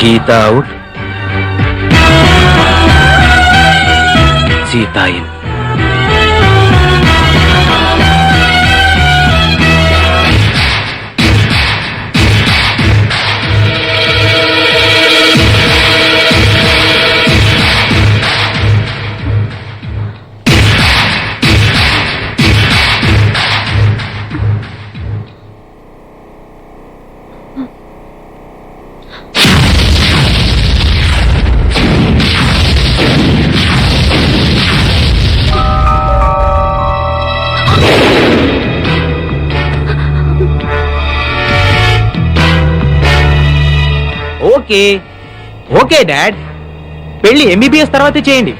Gita out, Seetha in. Okay okay dad, పెళ్లి MBBS తర్వాతే చేయండి,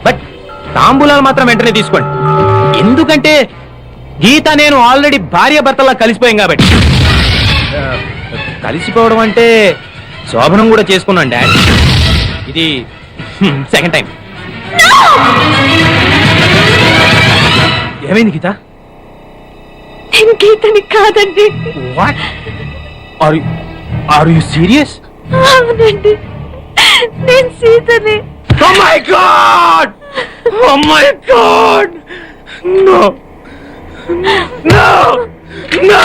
బట్ తాంబూలాలు మాత్రం వెంటనే తీసుకోండి. ఎందుకంటే గీత నేను ఆల్రెడీ భార్య భర్తలా కలిసిపోయాం కాబట్టి. కలిసిపోవడం అంటే శోభనం కూడా చేసుకున్నాను డాడ్, ఇది సెకండ్ టైం. ఏమైంది గీత? నేను గీతని కాదండి. What are you serious? అవునండి, నేను సీతని. Oh my God! Oh my God! No! No! No!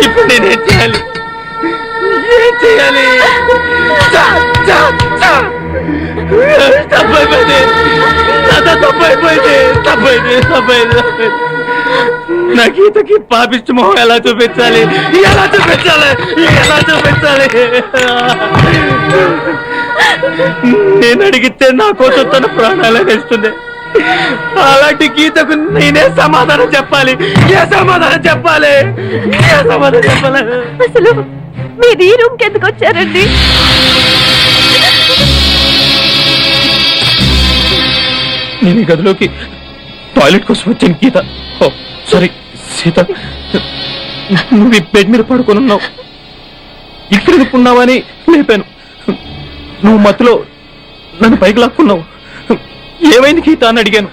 ఇప్పుడు నేనేం చేయాలి? ఏం చేయాలి? తప్పైపోయింది, తప్పైపోయింది. నా గీతకి పాపిష్టి మొహం ఎలా చూపించాలి? నేను అడిగితే నా కోసం తన ప్రాణాలే వేస్తుంది. అలాంటి గీతకు నేనే సమాధానం చెప్పాలి? ఏ సమాధానం చెప్పాలి? అసలు మీరు ఈ రూమ్కి ఎందుకు వచ్చారండి? నేను ఈ గదిలోకి టాయిలెట్ కోసం వచ్చాను గీత. సారీ సీత, నువ్వు ఈ బెడ్ మీద పడుకొని ఉన్నావు, ఇక్కడ ఉన్నావని లేపాను. నువ్వు మత్తులో నన్ను పైకి లాక్కున్నావు. ఏమైంది గీత అని అడిగాను,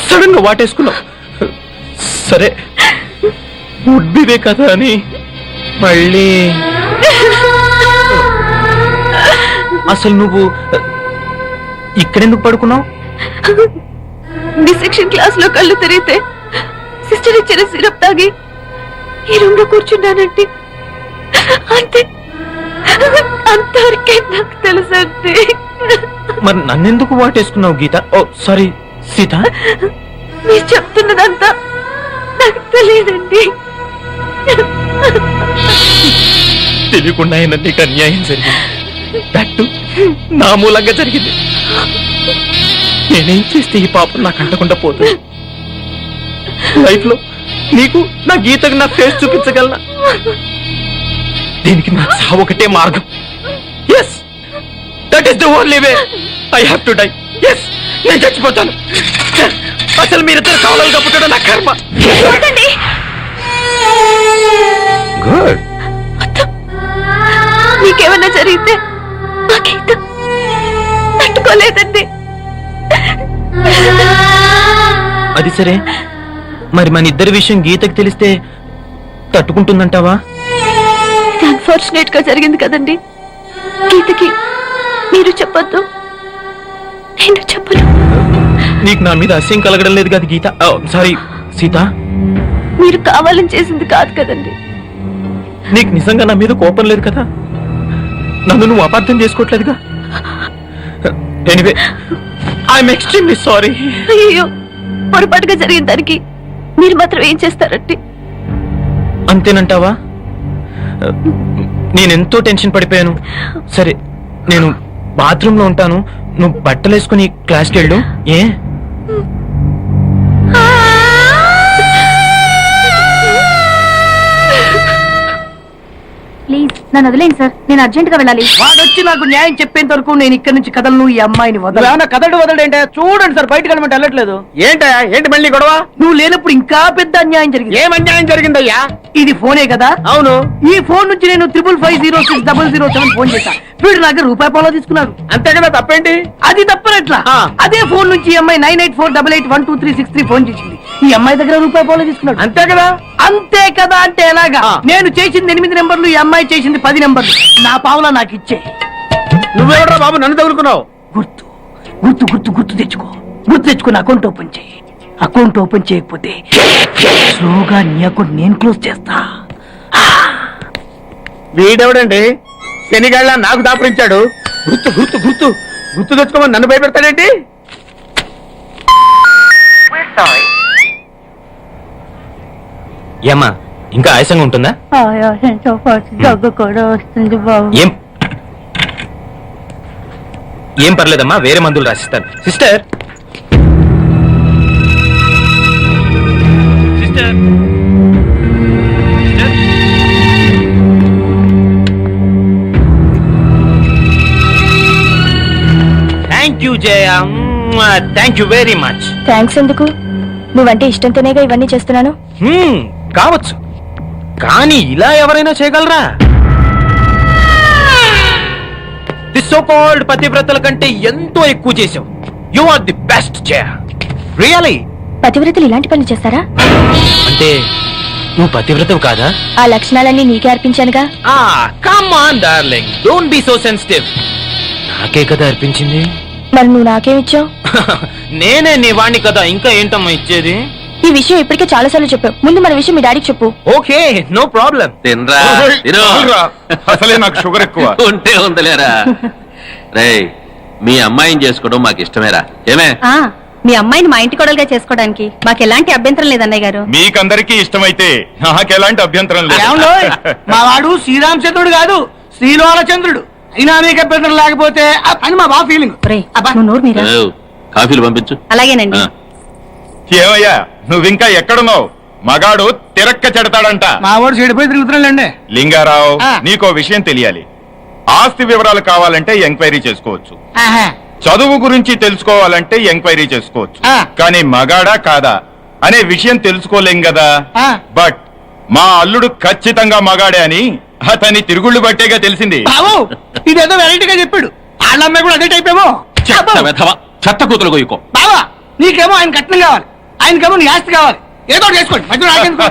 సడన్ గా వాటేసుకున్నావు. సరే ఉడ్బివే కదా అని మళ్ళీ. అసలు నువ్వు ఇక్కడెందుకు పడుకున్నావు? డిసెక్షన్ క్లాస్ లో కళ్ళు తిరిగితే సిస్టర్ ఇచ్చిన సిరప్ తాగి ఈ రూమ్ లో కూర్చున్నానంటే అంతే, అంతవరకే నాకు తెలుసండి. మరి నన్నెందుకు వాటేసుకున్నావు గీత? ఓ సారీ సీత, మీరు చెప్తున్నదంతా నాకు తెలియదండి. తెలియకుండా నీకు అన్యాయం జరిగింది, దట్టు నా మూలంగా జరిగింది. నేనేం చేస్తే ఈ పాపం నాకు అంటకుండా పోతుంది? లైఫ్ లో నీకు నా గీతకు నా ఫేస్ చూపించగలనా? దీనికి నా చావు ఒకటే మార్గం. Yes, that is the only way. I have to die. Yes, నేను చచ్చిపోతాను. అసలు మీరిద్దరు కావాలని పుట్టడం నా కర్మ. గుడ్. మీకేమన్నా జరిగితే మా గీత తట్టుకోలేదండి. అది సరే, మరి మన ఇద్దరి విషయం గీతకి తెలిస్తే తట్టుకుంటుందంటావా? అన్ఫార్చునేట్ గా జరిగింది కదండి. గీతకి మీరు చెప్పొద్దు, నేను చెప్పను. నీకు నా మీద అసహ్యం కలగడం లేదు కదా గీత? సారీ సీత, మీరు కావాలని చేసింది కాదు కదండి. నీకు నిజంగా నా మీద కోపం లేదు కదా? నన్ను నువ్వు అపార్థం చేసుకోవట్లేదుగా? Anyway, I'm extremely sorry. అయ్యో, పొరపాటుగా జరిగిన దానికి మీరు మాత్రం ఏం చేస్తారండి? అంతేనంటావా? నేనెంతో టెన్షన్ పడిపోయాను. సరే, నేను బాత్రూంలో ఉంటాను, నువ్వు బట్టలు వేసుకుని క్లాస్కి వెళ్ళు. ఏ ప్లీజ్ నన్ను వదిలేండి సార్, నేను అర్జెంట్ గా వెళ్ళాలి. వాడొచ్చి నాకు న్యాయం చెప్పేంత వరకు నేను ఇక్కడ నుంచి కదలను. ఈ అమ్మాయిని వదల కదలడేంటే చూడండి సార్, బయటకు వెళ్ళమంటే వెళ్ళట్లేదు. ఏంటి మళ్ళీ గొడవ? నువ్వు లేనప్పుడు ఇంకా పెద్ద అన్యాయం జరిగింది. ఏం అన్యాయం జరిగిందయ్యా? ఇది ఫోనే కదా? అవును. ఈ ఫోన్ నుంచి నేను 555060007 ఫోన్ చేశా. వీడు నాకు రూపాయి పాలో తీసుకున్నాడు. అంతే కదా, తప్పేంటి? అది తప్పనట్లా. ఆ. అదే ఫోన్ నుంచి ఈ అమ్మాయి 9848812363 ఫోన్ చేసింది. ఈ అమ్మాయి దగ్గర రూపాయి పాలో తీసుకున్నాడు. అంతే కదా. అంతే కదా అంటే ఎలాగా? ఆ. నేను చేసింది 8 నెంబర్లు, ఈ అమ్మాయి చేసింది 10 నెంబర్లు. నా పావులా నాకు ఇచ్చే. నువ్వెవడరా బాబు నన్ను తగులుకున్నావు? గుర్తు గుర్తు గుర్తు గుర్తు తెచ్చుకో. గుర్తు తెచ్చుకుని అకౌంట్ ఓపెన్ చేయి. అకౌంట్ ఓపెన్ చేయకపోతే స్లోగా నీ అకౌంట్ నేను క్లోజ్ చేస్తా. వీడెవడండి శనిగాళ్ళ నాకు దాపరించాడు? గుర్తు గుర్తు గుర్తు గుర్తు తెచ్చుకోమని నన్ను భయపెడతాడేంటి? ఏమ్మా ఇంకా ఆయాసంగా ఉంటుందా? ఆయాసంతో పాటు దగ్గు కూడా వస్తుంది బాబు. ఏం పర్లేదమ్మా, వేరే మందులు రాసిస్తాను. Sister thank you Jaya, thank you very much. Thanks ఎందుకు? నువ్వంటే ఇష్టంతోనేగా ఇవన్నీ చేస్తున్నాను. కావచ్చు, కానీ ఇలా ఎవరైనా చేయగలరా? ది సో కాల్డ్ పతివ్రతల కంటే ఎంతో ఎక్కువ చేసావు. You are the best Jaya, really. పతివ్రతలు ఇలాంటి పనులు చేస్తారా? అంటే నువ్వు పతివ్రతవు కాదా? ఆ లక్షణాలన్నీ నీకే అర్పించానుగా. Come on darling, don't be so sensitive. నాకే కదా అర్పించింది. మరి నువ్వు నాకేమిచ్చావు? నేనే నీ వాణ్ణి కదా, ఇంకా ఏంటమ్మా ఇచ్చేది? ఈ విషయం ఇప్పటికే చాలా సార్లు చెప్పావు. ముందు మన విషయం మీ డాడీకి చెప్పు. Okay, no problem. తినరా తిను. అసలే నాకు షుగర్ ఎక్కువ. ఉంటే ఉందలేరా. రేయ్, మీ అమ్మాయిని చేసుకోవడం మాకు ఇష్టమేరా. ఏమే? మీ అమ్మాయిని మా ఇంటి కొడలుగా చేసుకోవడానికి మాకు ఎలాంటి అభ్యంతరం లేదన్నయ్య గారు. మీకందరికీ ఇష్టమైతే నాకు ఎలాంటి అభ్యంతరం లేదు. ఏమండోయ్, మా వాడు శ్రీరామచంద్రుడు కాదు, శ్రీలోలచంద్రుడు. అయినా మీకు అభ్యంతరం లేకపోతే అని మా బాబు ఫీలింగ్. నువ్వు నోరు మీరా? ఓ, కాఫీలు పంపించు. అలాగేనండి. ఆ, ఏమయ్యా నువ్వింకా ఎక్కడున్నావు? మగాడు తిరక్క చెడతాడంట. మా వాడు చెడిపోయి తిరుగుతున్నాడండి. లింగారావు, ఆ. నీకో విషయం తెలియాలి. ఆస్తి వివరాలు కావాలంటే ఎంక్వైరీ చేసుకోవచ్చు, ఆహా. చదువు గురించి తెలుసుకోవాలంటే ఎంక్వైరీ చేసుకోవచ్చు. ఆ. కానీ మగాడా కాదా అనే విషయం తెలుసుకోలేం కదా. ఆ. బట్ మా అల్లుడు ఖచ్చితంగా మగాడే అని అతని తిరుగుళ్ళు బట్టేగా తెలిసింది. బాబు ఇదేదో వెరైటీగా చెప్పాడు. వాళ్ళ అమ్మాయి కూడా అదే టైప్ ఏమో. చెత్త వెధవ, చెత్త కూతురు గొయ్యుకో. బావా నీకేమో ఆయన కట్నం కావాలి, ఆయనకేమో నీ ఆస్తి కావాలి. ఏదో ఒకటి చేసుకోండి, మధ్యలో నాకెందుకు?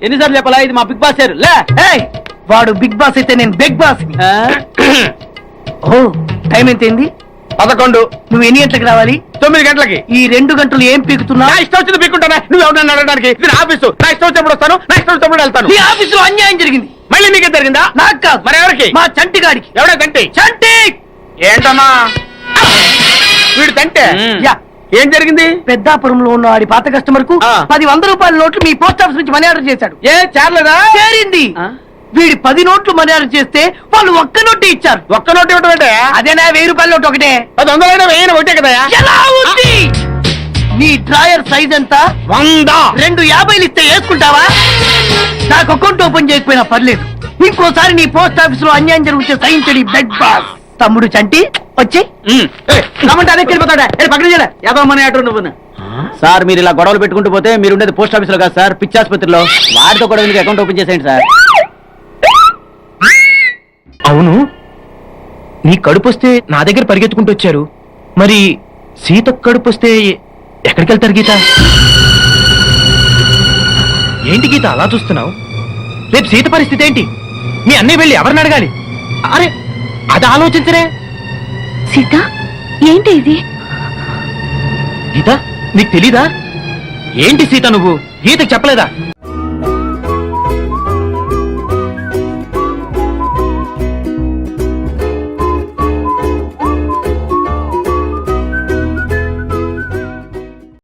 ఎన్నిసార్లు చెప్పాలా, ఇది మా బిగ్ బాస్ సార్. లే, ఏయ్, వాడు బిగ్ బాస్ అయితే నేను బిగ్ బాస్. ఓ టైం ఎంతైంది? 11. నువ్వు ఎన్ని గంటలకు రావాలి? 9 గంటలకి. ఈ 2 గంటలు ఏం పీకుతున్నా? నా ఇష్టం వచ్చింది పీక్కుంటానా? నువ్వు ఎవరన్నా అడగడానికి? ఇది నా ఆఫీసు, నా ఇష్టం వచ్చినప్పుడు వస్తాను, నా ఇష్టం వచ్చినప్పుడు వెళ్తాను. ఈ ఆఫీసులో అన్యాయం జరిగింది. మళ్ళీ నీకే జరిగిందా? నాకు కాదు, మరి ఎవరికి? మా చంటి గాడికి. ఎవడే తంటి? చంటి ఏంటన్నా వీడు తంటే? యా, ఏం జరిగింది? పెద్దాపురంలో ఉన్న వాడి పాత కస్టమర్ కు ఆ. 10 రూపాయల నోట్లు మీ పోస్ట్ ఆఫీస్ నుంచి మనీ ఆర్డర్ చేశాడు. ఏ చేరలేదా? చేరింది. ఆ. వీడి 10 నోట్లు మనీ ఆర్డర్ చేస్తే వాళ్ళు ఒక్క నోటు ఇచ్చారు. ఒక్క నోటు ఇవ్వడం అంటే అదేనా 1000 రూపాయల నోటు ఒకటే. 100 వెయ్యి ఒకటే కదా? ఎలా ఉంది? నీ డ్రాయర్ సైజ్ ఎంత? 100. 2 50 ఇస్తే వేసుకుంటావా? నాకు అకౌంట్ ఓపెన్ చేయకపోయినా పర్లేదు. ఇంకోసారి నీ పోస్ట్ ఆఫీస్ లో అన్యాయం జరిగితే సహించడి బెడ్ బాస్. తమ్ముడు చంటి వచ్చి రమ్మంటే అదే వెళ్ళిపోతాడా? పక్కన చేయలే ఏదో మనీ ఆర్డర్ నువ్వు. సార్ మీరు ఇలా గొడవలు పెట్టుకుంటూ పోతే మీరు ఉండేది పోస్ట్ ఆఫీస్ లో కాదు సార్, పిచ్చి ఆసుపత్రిలో. వారితో కూడా మీకు అకౌంట్ ఓపెన్ చేసేయండి సార్. అవును, నీ కడుపు వస్తే నా దగ్గర పరిగెత్తుకుంటూ వచ్చారు, మరి సీత కడుపు వస్తే ఎక్కడికి వెళ్తారు గీత? ఏంటి గీత అలా చూస్తున్నావు? రేపు సీత పరిస్థితి ఏంటి? మీ అన్నయ్య వెళ్ళి ఎవరిని అడగాలి? అరే అది ఆలోచించరే. సీత, ఏంటి ఇది? గీత నీకు తెలీదా? ఏంటి సీత నువ్వు గీతకు చెప్పలేదా?